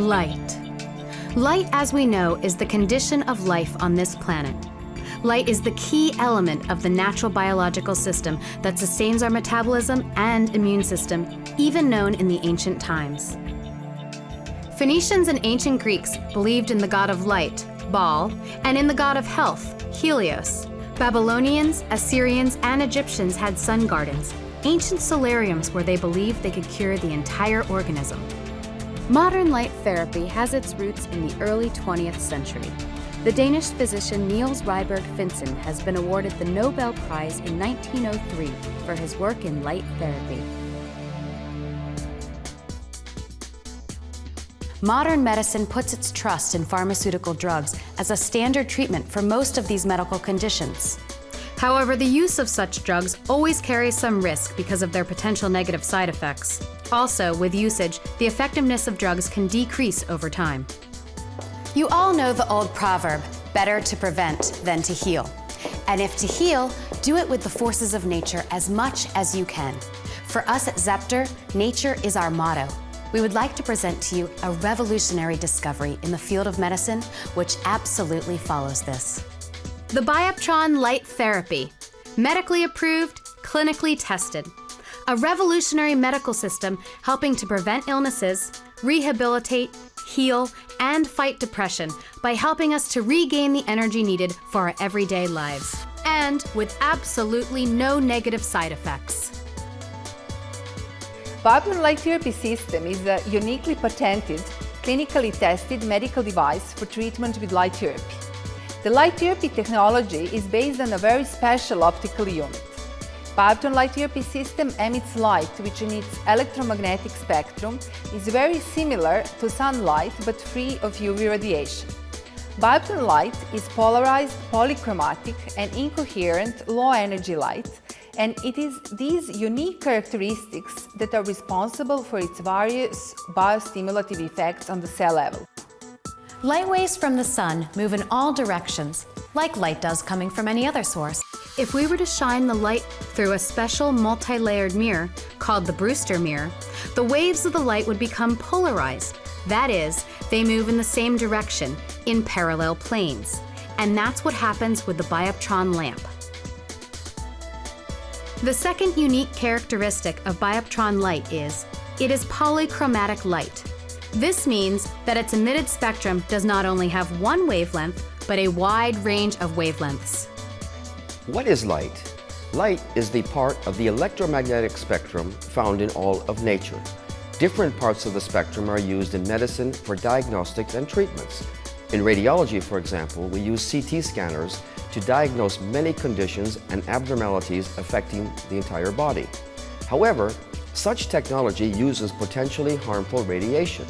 Light. Light, as we know, is the condition of life on this planet. Light is the key element of the natural biological system that sustains our metabolism and immune system, even known in the ancient times. Phoenicians and ancient Greeks believed in the god of light, Baal, and in the god of health, Helios. Babylonians, Assyrians, and Egyptians had sun gardens, ancient solariums where they believed they could cure the entire organism. Modern light therapy has its roots in the early 20th century. The Danish physician Niels Ryberg Finsen has been awarded the Nobel Prize in 1903 for his work in light therapy. Modern medicine puts its trust in pharmaceutical drugs as a standard treatment for most of these medical conditions. However, the use of such drugs always carries some risk because of their potential negative side effects. Also, with usage, the effectiveness of drugs can decrease over time. You all know the old proverb, better to prevent than to heal. And if to heal, do it with the forces of nature as much as you can. For us at Zepter, nature is our motto. We would like to present to you a revolutionary discovery in the field of medicine, which absolutely follows this. The Bioptron Light Therapy, medically approved, clinically tested. A revolutionary medical system helping to prevent illnesses, rehabilitate, heal, and fight depression by helping us to regain the energy needed for our everyday lives, and with absolutely no negative side effects. Bioptron Light Therapy system is a uniquely patented, clinically tested medical device for treatment with light therapy. The light therapy technology is based on a very special optical unit. Bioptron Light Therapy system emits light which in its electromagnetic spectrum is very similar to sunlight but free of UV radiation. Bioptron light is polarized, polychromatic and incoherent low-energy light, and it is these unique characteristics that are responsible for its various biostimulative effects on the cell level. Light waves from the sun move in all directions, like light does coming from any other source. If we were to shine the light through a special multi-layered mirror called the Brewster mirror, the waves of the light would become polarized. That is, they move in the same direction, in parallel planes. And that's what happens with the Bioptron lamp. The second unique characteristic of Bioptron light is, it is polychromatic light. This means that its emitted spectrum does not only have one wavelength, but a wide range of wavelengths. What is light? Light is the part of the electromagnetic spectrum found in all of nature. Different parts of the spectrum are used in medicine for diagnostics and treatments. In radiology, for example, we use CT scanners to diagnose many conditions and abnormalities affecting the entire body. However, such technology uses potentially harmful radiation.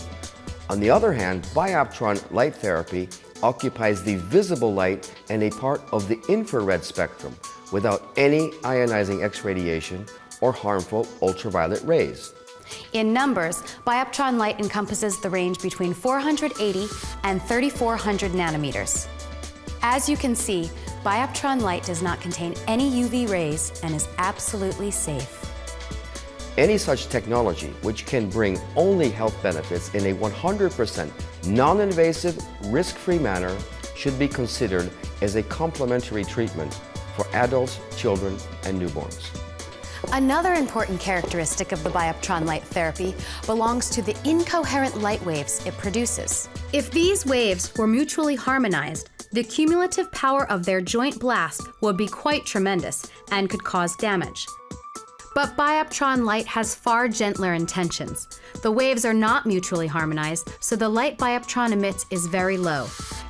On the other hand, Bioptron light therapy occupies the visible light and a part of the infrared spectrum without any ionizing X radiation or harmful ultraviolet rays. In numbers, Bioptron light encompasses the range between 480 and 3400 nanometers. As you can see, Bioptron light does not contain any UV rays and is absolutely safe. Any such technology, which can bring only health benefits in a 100% non-invasive, risk-free manner, should be considered as a complementary treatment for adults, children, and newborns. Another important characteristic of the Bioptron light therapy belongs to the incoherent light waves it produces. If these waves were mutually harmonized, the cumulative power of their joint blast would be quite tremendous and could cause damage. But Bioptron light has far gentler intentions. The waves are not mutually harmonized, so the light Bioptron emits is very low.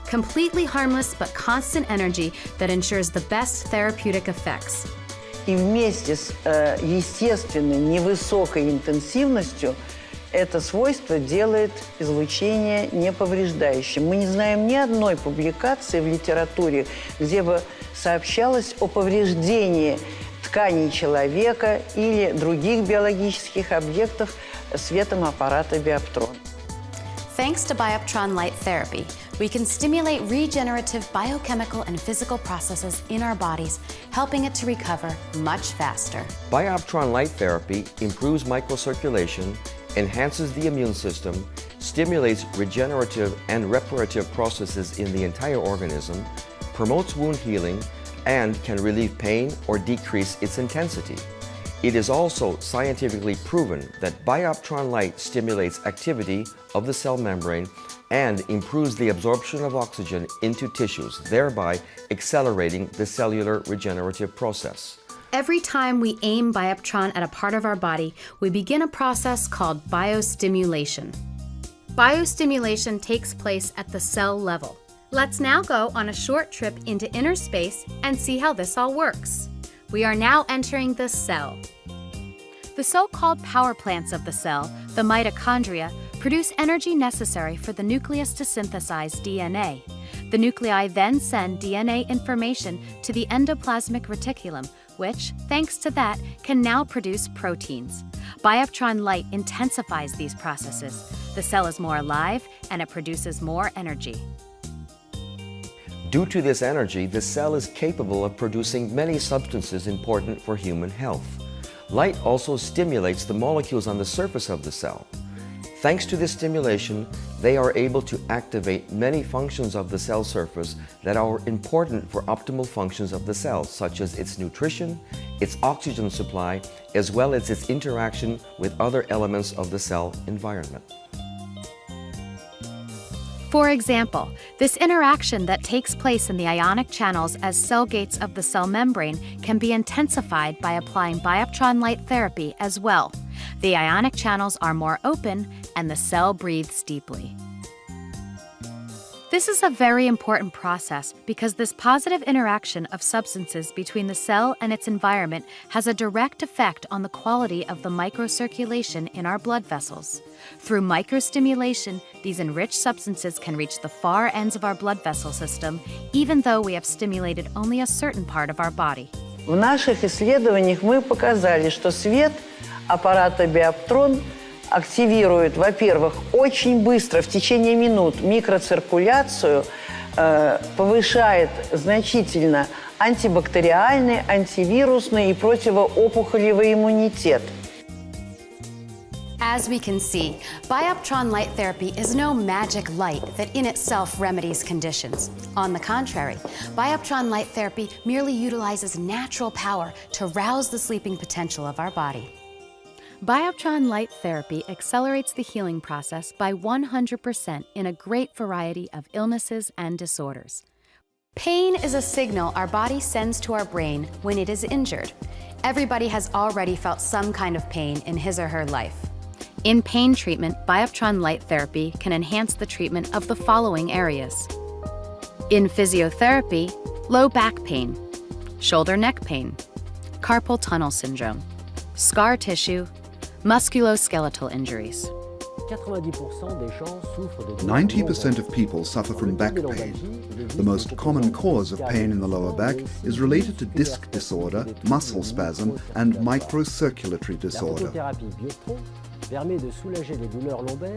Completely harmless but constant energy that ensures the best therapeutic effects. И вместе с естественной невысокой интенсивностью это свойство делает излучение неповреждающим. Мы не знаем ни одной публикации в литературе, где бы сообщалось о повреждении тканей человека или других биологических объектов светом аппарата Биоптрон. Thanks to Bioptron Light Therapy, we can stimulate regenerative biochemical and physical processes in our bodies, helping it to recover much faster. Bioptron Light Therapy improves microcirculation, enhances the immune system, stimulates regenerative and reparative processes in the entire organism, promotes wound healing, and can relieve pain or decrease its intensity. It is also scientifically proven that Bioptron Light stimulates activity of the cell membrane and improves the absorption of oxygen into tissues, thereby accelerating the cellular regenerative process. Every time we aim Bioptron at a part of our body, we begin a process called biostimulation. Biostimulation takes place at the cell level. Let's now go on a short trip into inner space and see how this all works. We are now entering the cell. The so-called power plants of the cell, the mitochondria, produce energy necessary for the nucleus to synthesize DNA. The nuclei then send DNA information to the endoplasmic reticulum, which, thanks to that, can now produce proteins. Bioptron Light intensifies these processes. The cell is more alive and it produces more energy. Due to this energy, the cell is capable of producing many substances important for human health. Light also stimulates the molecules on the surface of the cell. Thanks to this stimulation, they are able to activate many functions of the cell surface that are important for optimal functions of the cell, such as its nutrition, its oxygen supply, as well as its interaction with other elements of the cell environment. For example, this interaction that takes place in the ionic channels as cell gates of the cell membrane can be intensified by applying Bioptron Light Therapy as well. The ionic channels are more open and the cell breathes deeply. This is a very important process because this positive interaction of substances between the cell and its environment has a direct effect on the quality of the microcirculation in our blood vessels. Through microstimulation, these enriched substances can reach the far ends of our blood vessel system, even though we have stimulated only a certain part of our body. В наших исследованиях мы показали, что свет аппарата Биоптрон активирует, во-первых, очень быстро, в течение минут, микроциркуляцию, повышает значительно антибактериальный, антивирусный и противоопухолевый иммунитет. As we can see, Bioptron Light Therapy is no magic light that in itself remedies conditions. On the contrary, Bioptron Light Therapy merely utilizes natural power to rouse the sleeping potential of our body. Bioptron Light Therapy accelerates the healing process by 100% in a great variety of illnesses and disorders. Pain is a signal our body sends to our brain when it is injured. Everybody has already felt some kind of pain in his or her life. In pain treatment, Bioptron Light Therapy can enhance the treatment of the following areas. In physiotherapy, low back pain, shoulder-neck pain, carpal tunnel syndrome, scar tissue, musculoskeletal injuries. 90% of people suffer from back pain. The most common cause of pain in the lower back is related to disc disorder, muscle spasm, and microcirculatory disorder.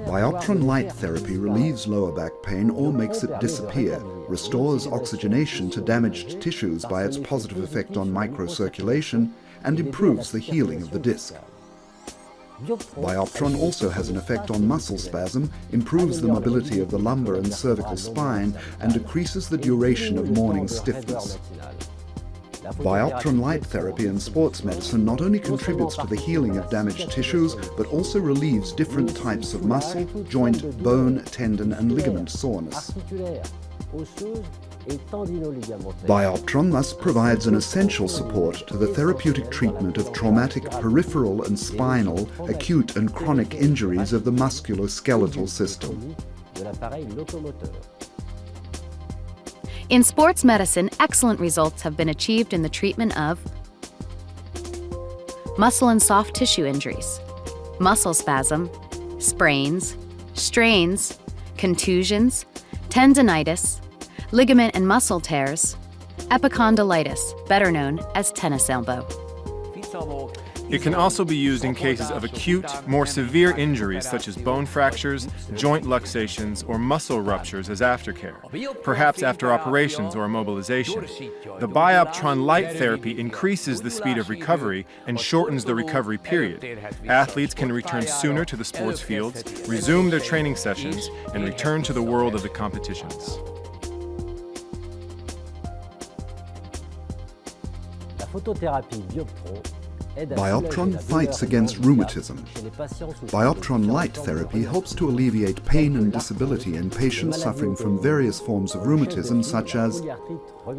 Bioptron Light Therapy relieves lower back pain or makes it disappear, restores oxygenation to damaged tissues by its positive effect on microcirculation, and improves the healing of the disc. Bioptron also has an effect on muscle spasm, improves the mobility of the lumbar and cervical spine, and decreases the duration of morning stiffness. Bioptron Light Therapy in sports medicine not only contributes to the healing of damaged tissues, but also relieves different types of muscle, joint, bone, tendon, and ligament soreness. Bioptron thus provides an essential support to the therapeutic treatment of traumatic peripheral and spinal, acute and chronic injuries of the musculoskeletal system. In sports medicine, excellent results have been achieved in the treatment of muscle and soft tissue injuries, muscle spasm, sprains, strains, contusions, tendinitis, ligament and muscle tears, epicondylitis, better known as tennis elbow. It can also be used in cases of acute, more severe injuries such as bone fractures, joint luxations, or muscle ruptures as aftercare, perhaps after operations or immobilization. The Bioptron Light Therapy increases the speed of recovery and shortens the recovery period. Athletes can return sooner to the sports fields, resume their training sessions, and return to the world of the competitions. Bioptron fights against rheumatism. Bioptron Light Therapy helps to alleviate pain and disability in patients suffering from various forms of rheumatism such as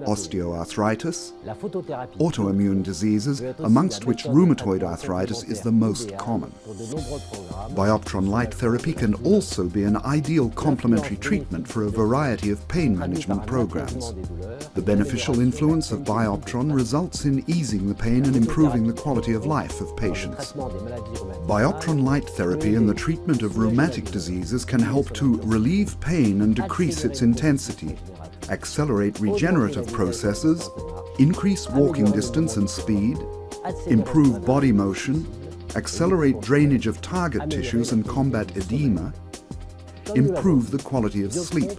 osteoarthritis, autoimmune diseases, amongst which rheumatoid arthritis is the most common. Bioptron Light Therapy can also be an ideal complementary treatment for a variety of pain management programs. The beneficial influence of Bioptron results in easing the pain and improving the quality of life of patients. Bioptron Light Therapy in the treatment of rheumatic diseases can help to relieve pain and decrease its intensity, accelerate regenerative processes, increase walking distance and speed, improve body motion, accelerate drainage of target tissues and combat edema, improve the quality of sleep.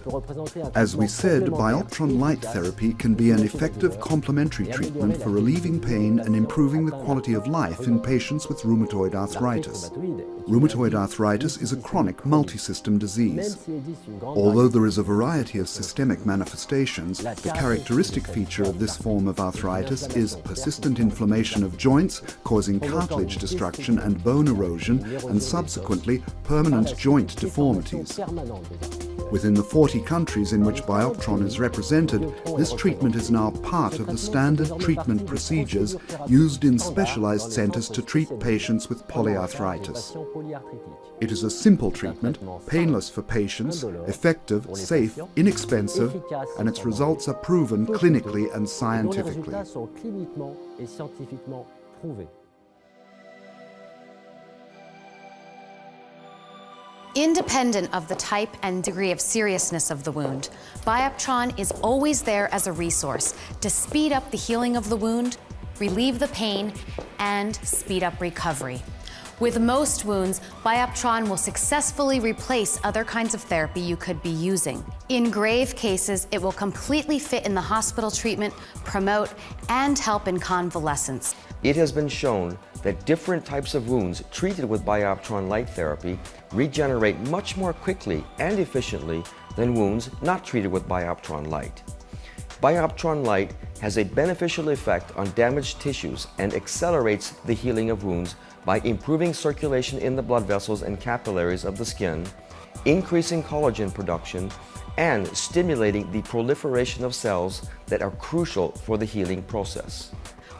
As we said, Bioptron Light Therapy can be an effective complementary treatment for relieving pain and improving the quality of life in patients with rheumatoid arthritis. Rheumatoid arthritis is a chronic multi-system disease. Although there is a variety of systemic manifestations, the characteristic feature of this form of arthritis is persistent inflammation of joints, causing cartilage destruction and bone erosion, and subsequently permanent joint deformities. Within the 40 countries in which Bioptron is represented, this treatment is now part of the standard treatment procedures used in specialized centers to treat patients with polyarthritis. It is a simple treatment, painless for patients, effective, safe, inexpensive, and its results are proven clinically and scientifically. Independent of the type and degree of seriousness of the wound, Bioptron is always there as a resource to speed up the healing of the wound, relieve the pain, and speed up recovery. With most wounds, Bioptron will successfully replace other kinds of therapy you could be using. In grave cases, it will completely fit in the hospital treatment, promote, and help in convalescence. It has been shown that different types of wounds treated with Bioptron Light Therapy regenerate much more quickly and efficiently than wounds not treated with Bioptron Light. Bioptron Light has a beneficial effect on damaged tissues and accelerates the healing of wounds by improving circulation in the blood vessels and capillaries of the skin, increasing collagen production, and stimulating the proliferation of cells that are crucial for the healing process.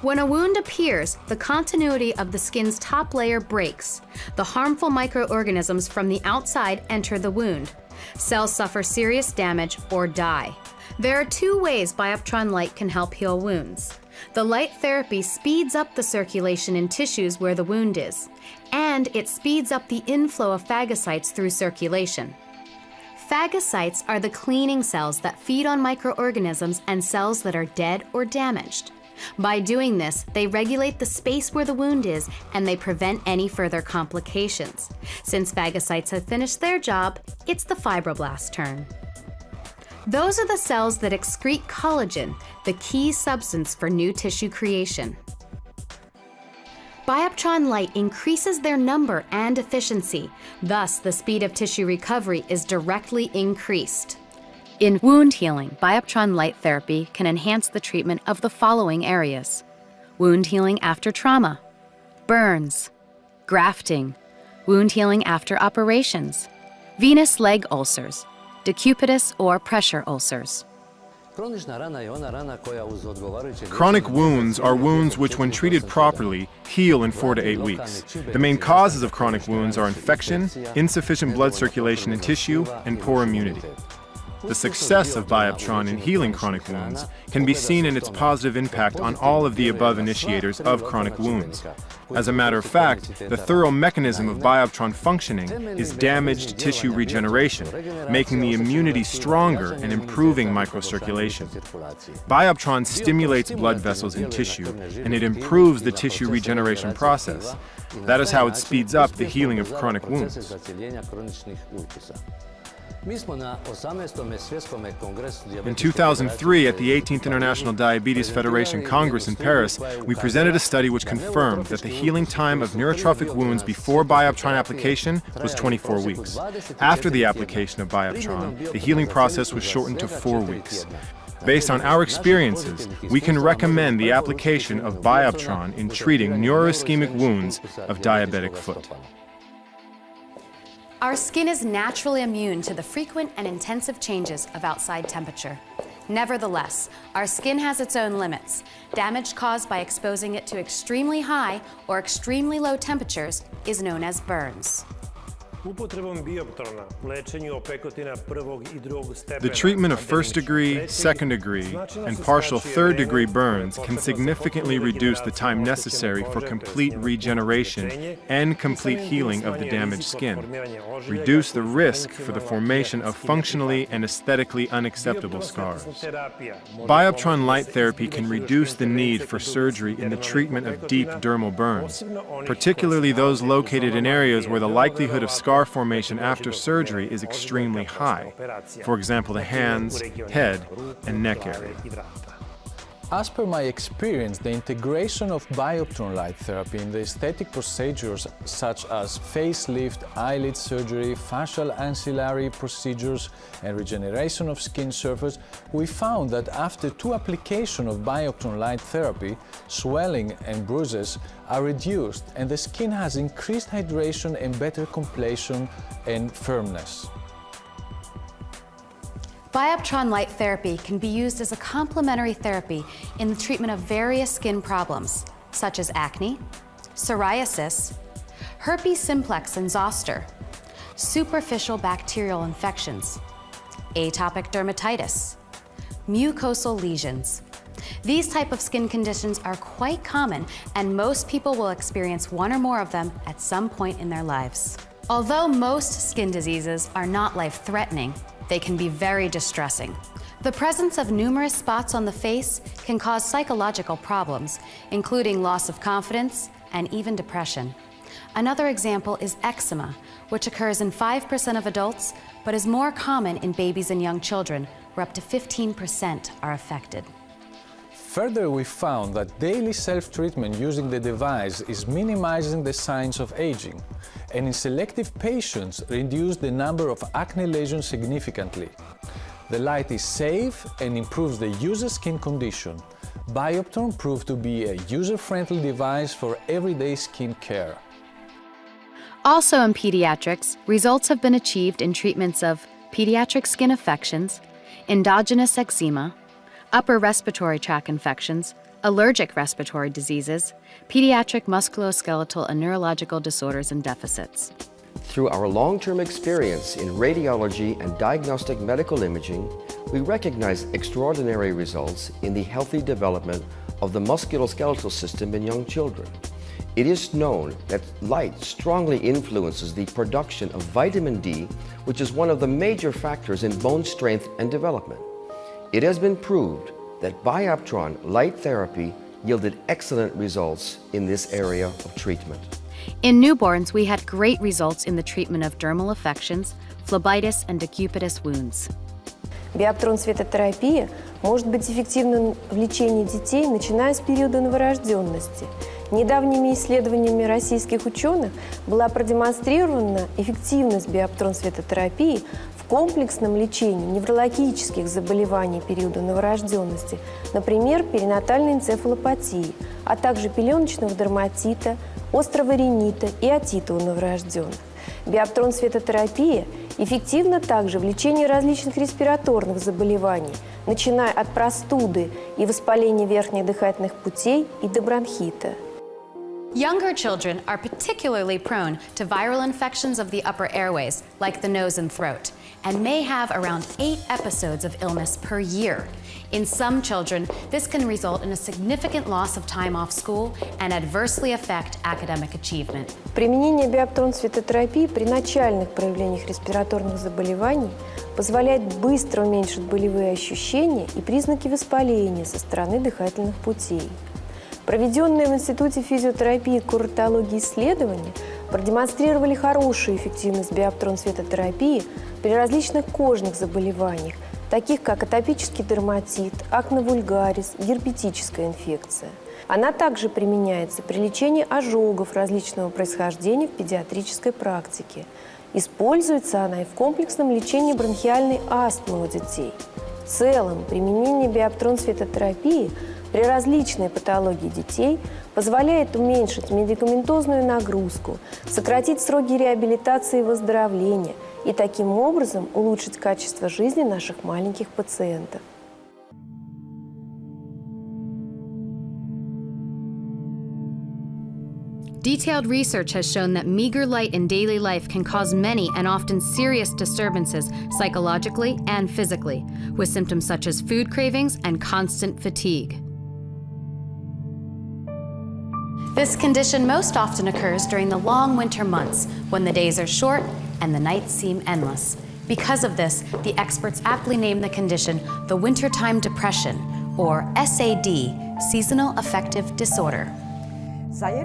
When a wound appears, the continuity of the skin's top layer breaks. The harmful microorganisms from the outside enter the wound. Cells suffer serious damage or die. There are two ways Bioptron Light can help heal wounds. The light therapy speeds up the circulation in tissues where the wound is, and it speeds up the inflow of phagocytes through circulation. Phagocytes are the cleaning cells that feed on microorganisms and cells that are dead or damaged. By doing this, they regulate the space where the wound is and they prevent any further complications. Since phagocytes have finished their job, it's the fibroblast's turn. Those are the cells that excrete collagen, the key substance for new tissue creation. Bioptron Light increases their number and efficiency, thus the speed of tissue recovery is directly increased. In wound healing, Bioptron Light Therapy can enhance the treatment of the following areas: wound healing after trauma, burns, grafting, wound healing after operations, venous leg ulcers, decubitus or pressure ulcers. Chronic wounds are wounds which, when treated properly, heal in 4 to 8 weeks. The main causes of chronic wounds are infection, insufficient blood circulation in tissue, and poor immunity. The success of Bioptron in healing chronic wounds can be seen in its positive impact on all of the above initiators of chronic wounds. As a matter of fact, the thorough mechanism of Bioptron functioning is damaged tissue regeneration, making the immunity stronger and improving microcirculation. Bioptron stimulates blood vessels in tissue, and it improves the tissue regeneration process. That is how it speeds up the healing of chronic wounds. In 2003, at the 18th International Diabetes Federation Congress in Paris, we presented a study which confirmed that the healing time of neurotrophic wounds before Bioptron application was 24 weeks. After the application of Bioptron, the healing process was shortened to 4 weeks. Based on our experiences, we can recommend the application of Bioptron in treating neuroischemic wounds of diabetic foot. Our skin is naturally immune to the frequent and intensive changes of outside temperature. Nevertheless, our skin has its own limits. Damage caused by exposing it to extremely high or extremely low temperatures is known as burns. The treatment of first-degree, second-degree, and partial third-degree burns can significantly reduce the time necessary for complete regeneration and complete healing of the damaged skin, reduce the risk for the formation of functionally and aesthetically unacceptable scars. Bioptron light therapy can reduce the need for surgery in the treatment of deep dermal burns, particularly those located in areas where the likelihood of scar formation after surgery is extremely high. For example, the hands, head, and neck area. As per my experience, the integration of Bioptron light therapy in the aesthetic procedures such as facelift, eyelid surgery, facial ancillary procedures, and regeneration of skin surface, we found that after 2 applications of Bioptron light therapy, swelling and bruises are reduced and the skin has increased hydration and better completion and firmness. Bioptron light therapy can be used as a complementary therapy in the treatment of various skin problems, such as acne, psoriasis, herpes simplex and zoster, superficial bacterial infections, atopic dermatitis, mucosal lesions. These type of skin conditions are quite common, and most people will experience one or more of them at some point in their lives. Although most skin diseases are not life-threatening, they can be very distressing. The presence of numerous spots on the face can cause psychological problems, including loss of confidence and even depression. Another example is eczema, which occurs in 5% of adults, but is more common in babies and young children, where up to 15% are affected. Further, we found that daily self-treatment using the device is minimizing the signs of aging, and in selective patients reduced the number of acne lesions significantly. The light is safe and improves the user's skin condition. Bioptron proved to be a user-friendly device for everyday skin care. Also in pediatrics, results have been achieved in treatments of pediatric skin affections, endogenous eczema, upper respiratory tract infections, allergic respiratory diseases, pediatric musculoskeletal and neurological disorders and deficits. Through our long-term experience in radiology and diagnostic medical imaging, we recognize extraordinary results in the healthy development of the musculoskeletal system in young children. It is known that light strongly influences the production of vitamin D, which is one of the major factors in bone strength and development. It has been proved that Bioptron light therapy yielded excellent results in this area of treatment. In newborns, we had great results in the treatment of dermal affections, phlebitis, and decubitus wounds. Биоптрон-светотерапия может быть эффективна в лечении детей, начиная с периода новорожденности. Недавними исследованиями российских ученых была продемонстрирована эффективность биоптрон-светотерапии в комплексном лечении неврологических заболеваний периода новорожденности, например, перинатальной энцефалопатии, а также пеленочного дерматита, острого ринита и отита у новорожденных. Биоптрон-светотерапия эффективна также в лечении различных респираторных заболеваний, начиная от простуды и воспаления верхних дыхательных путей и до бронхита. Younger children are particularly prone to viral infections of the upper airways, like the nose and throat, and may have around 8 episodes of illness per year. In some children, this can result in a significant loss of time off school and adversely affect academic achievement. Применение биоптрон-светотерапии при начальных проявлениях респираторных заболеваний позволяет быстро уменьшить болевые ощущения и признаки воспаления со стороны дыхательных путей. Проведенные в Институте физиотерапии и курортологии исследования продемонстрировали хорошую эффективность биоптрон-светотерапии при различных кожных заболеваниях, таких как атопический дерматит, акне вульгарис, герпетическая инфекция. Она также применяется при лечении ожогов различного происхождения в педиатрической практике. Используется она и в комплексном лечении бронхиальной астмы у детей. В целом, применение биоптрон-светотерапии при различной патологии детей позволяет уменьшить медикаментозную нагрузку, сократить сроки реабилитации и выздоровления и таким образом улучшить качество жизни наших маленьких пациентов. Detailed research has shown that meager light in daily life can cause many and often serious disturbances psychologically and physically, with symptoms such as food cravings and constant fatigue. This condition most often occurs during the long winter months when the days are short and the nights seem endless. Because of this, the experts aptly name the condition the wintertime depression, or SAD, seasonal affective disorder. SAD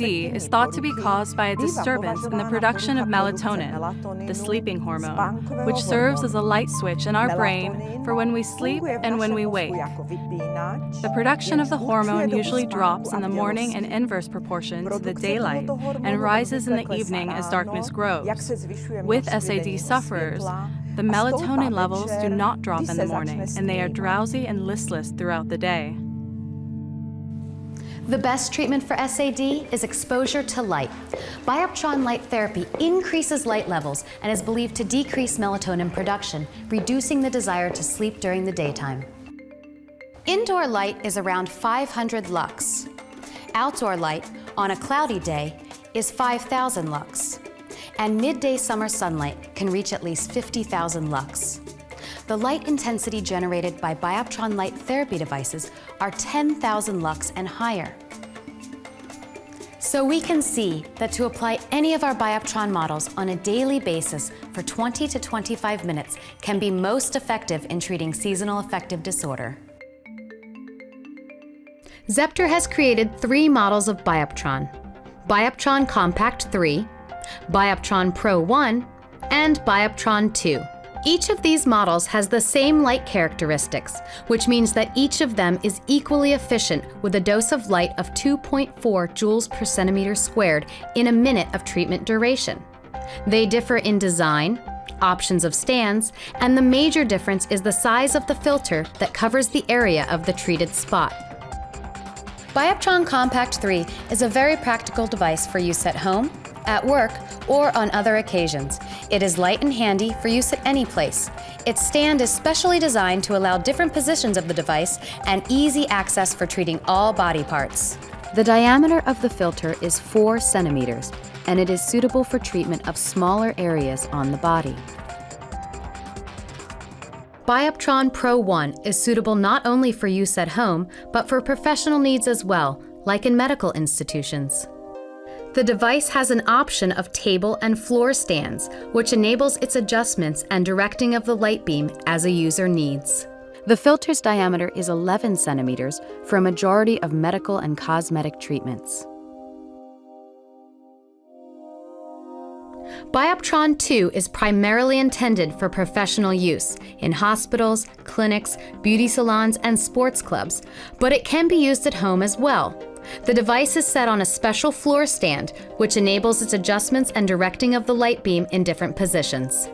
is thought to be caused by a disturbance in the production of melatonin, the sleeping hormone, which serves as a light switch in our brain for when we sleep and when we wake. The production of the hormone usually drops in the morning in inverse proportion to the daylight and rises in the evening as darkness grows. With SAD sufferers, the melatonin levels do not drop in the morning, and they are drowsy and listless throughout the day. The best treatment for SAD is exposure to light. Bioptron light therapy increases light levels and is believed to decrease melatonin production, reducing the desire to sleep during the daytime. Indoor light is around 500 lux. Outdoor light, on a cloudy day, is 5,000 lux. And midday summer sunlight can reach at least 50,000 lux. The light intensity generated by Bioptron light therapy devices are 10,000 lux and higher. So we can see that to apply any of our Bioptron models on a daily basis for 20 to 25 minutes can be most effective in treating seasonal affective disorder. Zepter has created 3 models of Bioptron: Bioptron Compact 3, Bioptron Pro 1, and Bioptron 2. Each of these models has the same light characteristics, which means that each of them is equally efficient with a dose of light of 2.4 joules per centimeter squared in a minute of treatment duration. They differ in design, options of stands, and the major difference is the size of the filter that covers the area of the treated spot. Bioptron Compact 3 is a very practical device for use at home, at work, or on other occasions. It is light and handy for use at any place. Its stand is specially designed to allow different positions of the device and easy access for treating all body parts. The diameter of the filter is 4 centimeters, and it is suitable for treatment of smaller areas on the body. Bioptron Pro 1 is suitable not only for use at home, but for professional needs as well, like in medical institutions. The device has an option of table and floor stands, which enables its adjustments and directing of the light beam as a user needs. The filter's diameter is 11 centimeters for a majority of medical and cosmetic treatments. Bioptron 2 is primarily intended for professional use in hospitals, clinics, beauty salons, and sports clubs, but it can be used at home as well. The device is set on a special floor stand, which enables its adjustments and directing of the light beam in different positions.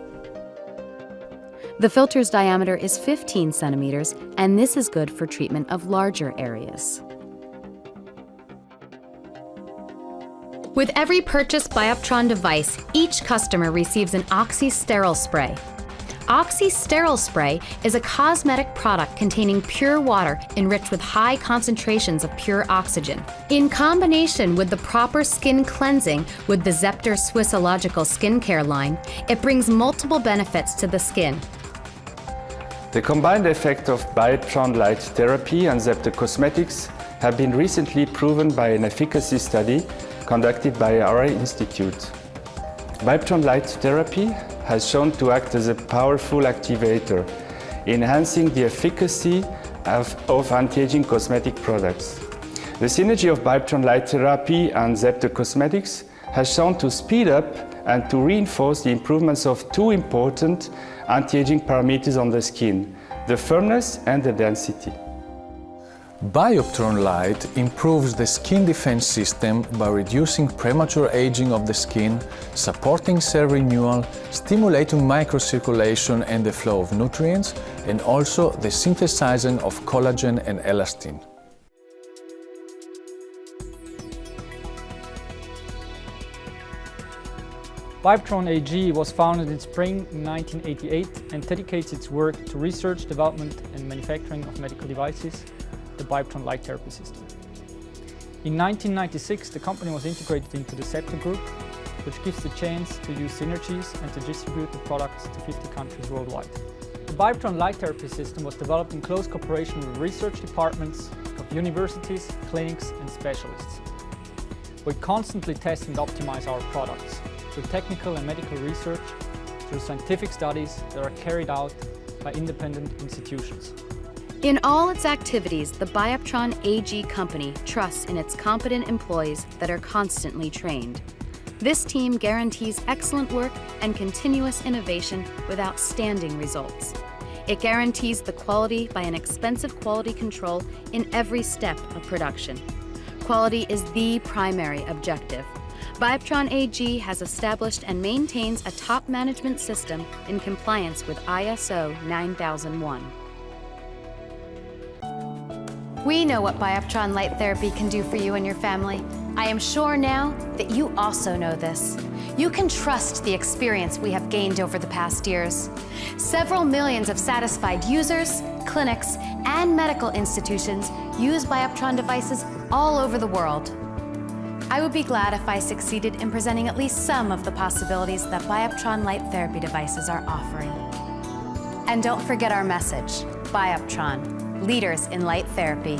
The filter's diameter is 15 centimeters, and this is good for treatment of larger areas. With every purchased Bioptron device, each customer receives an oxy-sterile spray. Oxy Sterile Spray is a cosmetic product containing pure water enriched with high concentrations of pure oxygen. In combination with the proper skin cleansing with the Zepter Swissological skincare line, it brings multiple benefits to the skin. The combined effect of Bioptron Light Therapy and Zepter Cosmetics have been recently proven by an efficacy study conducted by our institute. Bioptron Light Therapy has shown to act as a powerful activator, enhancing the efficacy of anti-aging cosmetic products. The synergy of Bioptron Light Therapy and Zepter Cosmetics has shown to speed up and to reinforce the improvements of two important anti-aging parameters on the skin, the firmness and the density. Bioptron Light improves the skin defense system by reducing premature aging of the skin, supporting cell renewal, stimulating microcirculation and the flow of nutrients, and also the synthesizing of collagen and elastin. Bioptron AG was founded in spring 1988 and dedicates its work to research, development and manufacturing of medical devices, the Bioptron Light Therapy system. In 1996, the company was integrated into the Zepter Group, which gives the chance to use synergies and to distribute the products to 50 countries worldwide. The Bioptron Light Therapy system was developed in close cooperation with research departments of universities, clinics and specialists. We constantly test and optimize our products through technical and medical research, through scientific studies that are carried out by independent institutions. In all its activities, the Bioptron AG company trusts in its competent employees that are constantly trained. This team guarantees excellent work and continuous innovation with outstanding results. It guarantees the quality by an expensive quality control in every step of production. Quality is the primary objective. Bioptron AG has established and maintains a top management system in compliance with ISO 9001. We know what Bioptron Light Therapy can do for you and your family. I am sure now that you also know this. You can trust the experience we have gained over the past years. Several millions of satisfied users, clinics, and medical institutions use Bioptron devices all over the world. I would be glad if I succeeded in presenting at least some of the possibilities that Bioptron Light Therapy devices are offering. And don't forget our message, Bioptron, leaders in light therapy.